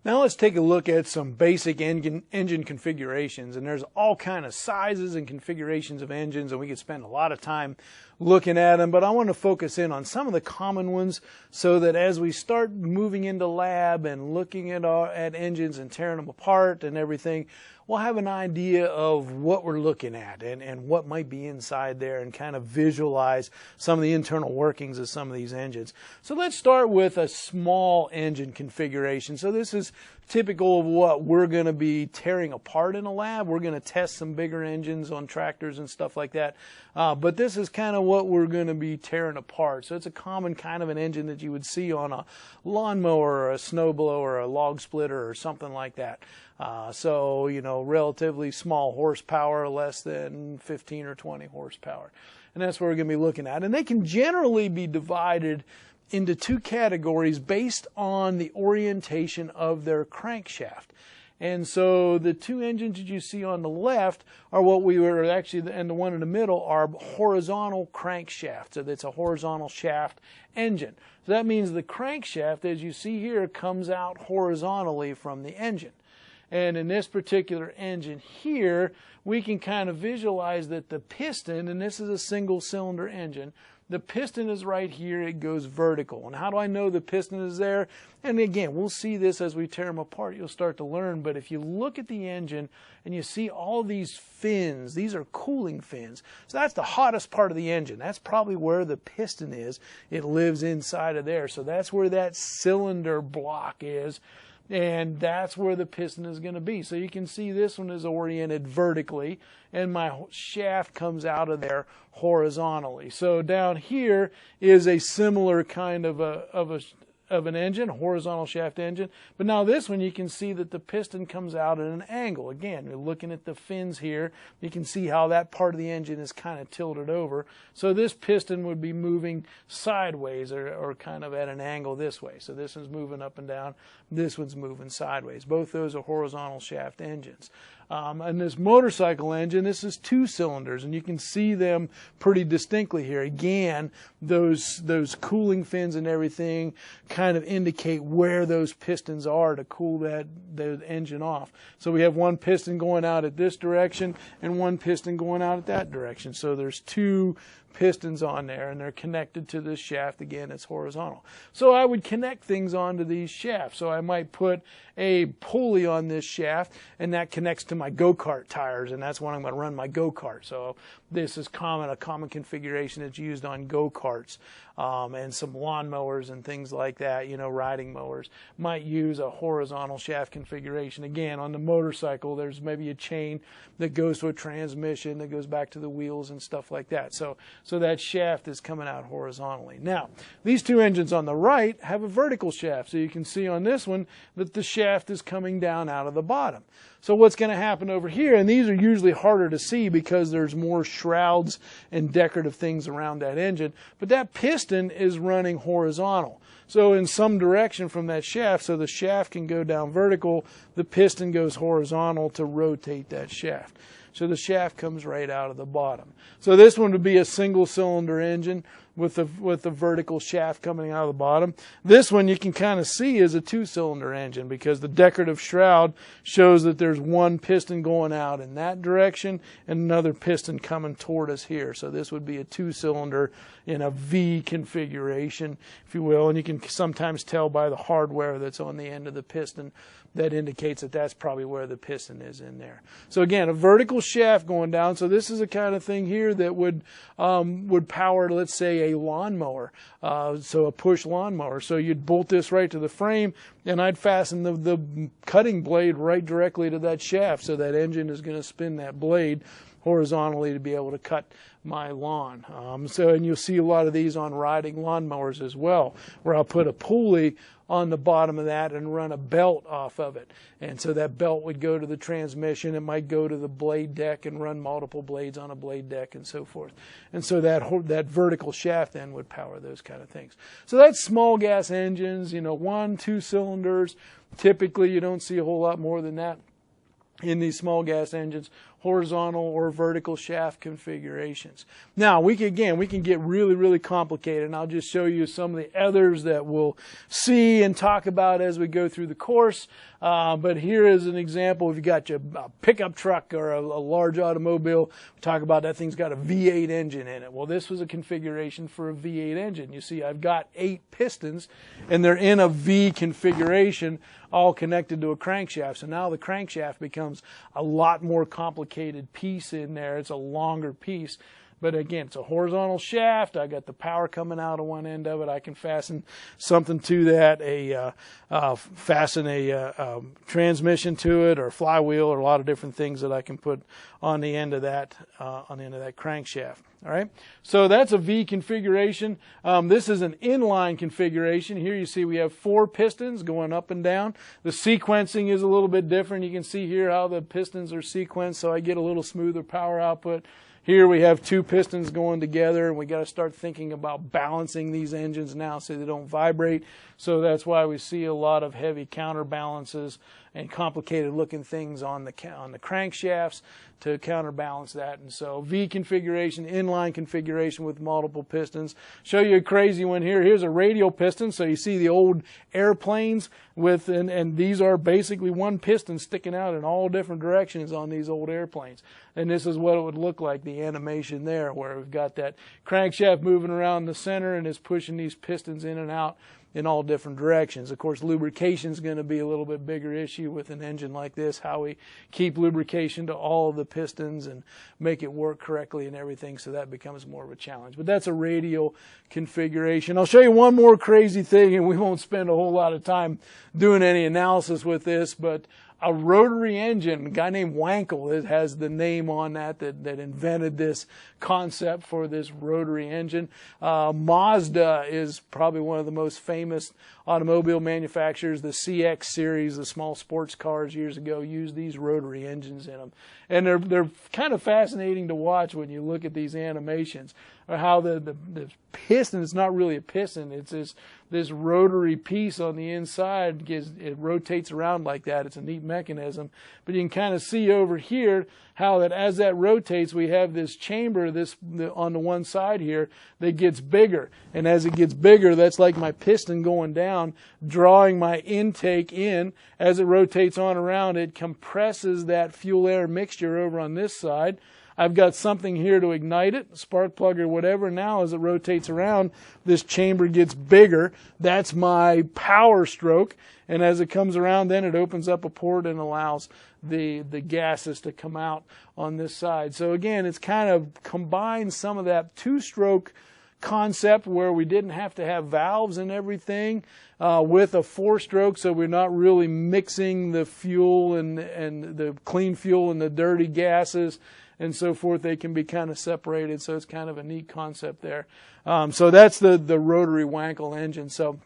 Now let's take a look at some basic engine configurations, and there's all kind of sizes and configurations of engines, and we could spend a lot of time looking at them, but I want to focus in on some of the common ones so that as we start moving into lab and looking at engines and tearing them apart and everything, we'll have an idea of what we're looking at and what might be inside there and kind of visualize some of the internal workings of some of these engines. So let's start with a small engine configuration. So this is typical of what we're going to be tearing apart in a lab. We're going to test some bigger engines on tractors and stuff like that. But this is kind of what we're going to be tearing apart. So it's a common kind of an engine that you would see on a lawnmower or a snowblower or a log splitter or something like that. So, you know, relatively small horsepower, less than 15 or 20 horsepower. And that's what we're going to be looking at. And they can generally be divided into two categories based on the orientation of their crankshaft. And so the two engines that you see on the left are what we were actually, and the one in the middle are horizontal crankshafts. So it's a horizontal shaft engine. So that means the crankshaft, as you see here, comes out horizontally from the engine. And in this particular engine here, we can kind of visualize that the piston, and this is a single cylinder engine, the piston is right here, it goes vertical. And how do I know the piston is there? And again, we'll see this as we tear them apart, you'll start to learn. But if you look at the engine and you see all these fins, these are cooling fins. So that's the hottest part of the engine. That's probably where the piston is. It lives inside of there. So that's where that cylinder block is. And that's where the piston is going to be. So you can see this one is oriented vertically, and my shaft comes out of there horizontally. So down here is a similar kind of an engine, horizontal shaft engine. But now this one, you can see that the piston comes out at an angle. Again, you're looking at the fins here. You can see how that part of the engine is kind of tilted over. So this piston would be moving sideways or kind of at an angle this way. So this one's moving up and down. This one's moving sideways. Both those are horizontal shaft engines. And this motorcycle engine, this is two cylinders, and you can see them pretty distinctly here. Again, those cooling fins and everything kind of indicate where those pistons are to cool the engine off. So we have one piston going out at this direction and one piston going out at that direction. So there's two pistons on there, and they're connected to this shaft. Again, it's horizontal. So I would connect things onto these shafts. So I might put a pulley on this shaft, and that connects to my go-kart tires, and that's when I'm going to run my go-kart. So this is a common configuration that's used on go-karts, and some lawnmowers and things like that, you know, riding mowers might use a horizontal shaft configuration. Again, on the motorcycle, there's maybe a chain that goes to a transmission that goes back to the wheels and stuff like that. So that shaft is coming out horizontally. Now, these two engines on the right have a vertical shaft. So you can see on this one that the shaft is coming down out of the bottom. So what's going to happen over here, and these are usually harder to see because there's more shrouds and decorative things around that engine, but that piston is running horizontal. So in some direction from that shaft, so the shaft can go down vertical, the piston goes horizontal to rotate that shaft. So the shaft comes right out of the bottom. So this one would be a single cylinder engine with the vertical shaft coming out of the bottom. This one you can kind of see is a two-cylinder engine because the decorative shroud shows that there's one piston going out in that direction and another piston coming toward us here. So this would be a two-cylinder in a V configuration, if you will, and you can sometimes tell by the hardware that's on the end of the piston that indicates that that's probably where the piston is in there. So again, a vertical shaft going down. So this is a kind of thing here that would power, let's say, a lawnmower, so a push lawnmower. So you'd bolt this right to the frame, and I'd fasten the cutting blade right directly to that shaft. So that engine is going to spin that blade horizontally to be able to cut my lawn. And you'll see a lot of these on riding lawnmowers as well, where I'll put a pulley on the bottom of that and run a belt off of it. And so that belt would go to the transmission. It might go to the blade deck and run multiple blades on a blade deck and so forth. And so that vertical shaft then would power those kind of things. So that's small gas engines, you know, 1, 2 cylinders. Typically you don't see a whole lot more than that in these small gas engines. horizontal or vertical shaft configurations. Now, we can get really, really complicated, and I'll just show you some of the others that we'll see and talk about as we go through the course. But here is an example. If you got your pickup truck or a large automobile, we talk about that thing's got a V8 engine in it. Well, this was a configuration for a V8 engine. You see, I've got 8 pistons, and they're in a V configuration, all connected to a crankshaft. So now the crankshaft becomes a lot more complicated piece in there. It's a longer piece. But again, it's a horizontal shaft. I got the power coming out of one end of it. I can fasten something to that, fasten a transmission to it, or flywheel, or a lot of different things that I can put on the end of that crankshaft. All right. So that's a V configuration. This is an inline configuration. Here you see we have 4 pistons going up and down. The sequencing is a little bit different. You can see here how the pistons are sequenced, so I get a little smoother power output. Here we have 2 pistons going together, and we got to start thinking about balancing these engines now so they don't vibrate. So that's why we see a lot of heavy counterbalances and complicated looking things on the crankshafts to counterbalance that. And so V configuration, inline configuration with multiple pistons. Show you a crazy one here. Here's a radial piston. So you see the old airplanes with, and these are basically one piston sticking out in all different directions on these old airplanes. And this is what it would look like, the animation there, where we've got that crankshaft moving around the center and it's pushing these pistons in and out in all different directions. Of course, lubrication is going to be a little bit bigger issue with an engine like this, how we keep lubrication to all of the pistons and make it work correctly and everything, so that becomes more of a challenge. But that's a radial configuration. I'll show you one more crazy thing, and we won't spend a whole lot of time doing any analysis with this, but a rotary engine, a guy named Wankel, it has the name on that invented this concept for this rotary engine. Mazda is probably one of the most famous automobile manufacturers. The CX series, the small sports cars years ago, used these rotary engines in them. And they're kind of fascinating to watch when you look at these animations, or how the piston, it's not really a piston, it's this rotary piece on the inside, it rotates around like that. It's a neat mechanism. But you can kind of see over here how that as that rotates, we have this chamber on the one side here that gets bigger. And as it gets bigger, that's like my piston going down, drawing my intake in. As it rotates on around, it compresses that fuel-air mixture over on this side. I've got something here to ignite it, spark plug or whatever. Now as it rotates around, this chamber gets bigger. That's my power stroke. And as it comes around, then it opens up a port and allows the gases to come out on this side. So again, it's kind of combined some of that 2-stroke concept where we didn't have to have valves and everything with a 4-stroke, so we're not really mixing the fuel and the clean fuel and the dirty gases and so forth. They can be kind of separated, so it's kind of a neat concept there. So that's the rotary Wankel engine. So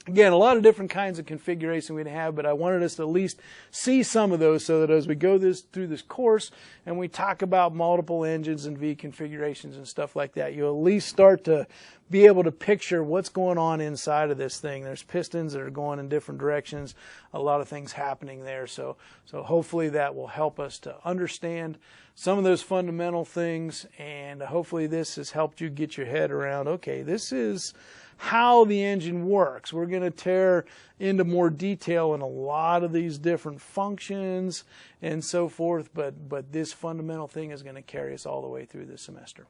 again, a lot of different kinds of configuration we'd have, but I wanted us to at least see some of those so that as we go through this course and we talk about multiple engines and V configurations and stuff like that, you'll at least start to be able to picture what's going on inside of this thing. There's pistons that are going in different directions, a lot of things happening there. So hopefully that will help us to understand some of those fundamental things, and hopefully this has helped you get your head around, okay, this is how the engine works. We're going to tear into more detail in a lot of these different functions and so forth, but this fundamental thing is going to carry us all the way through this semester.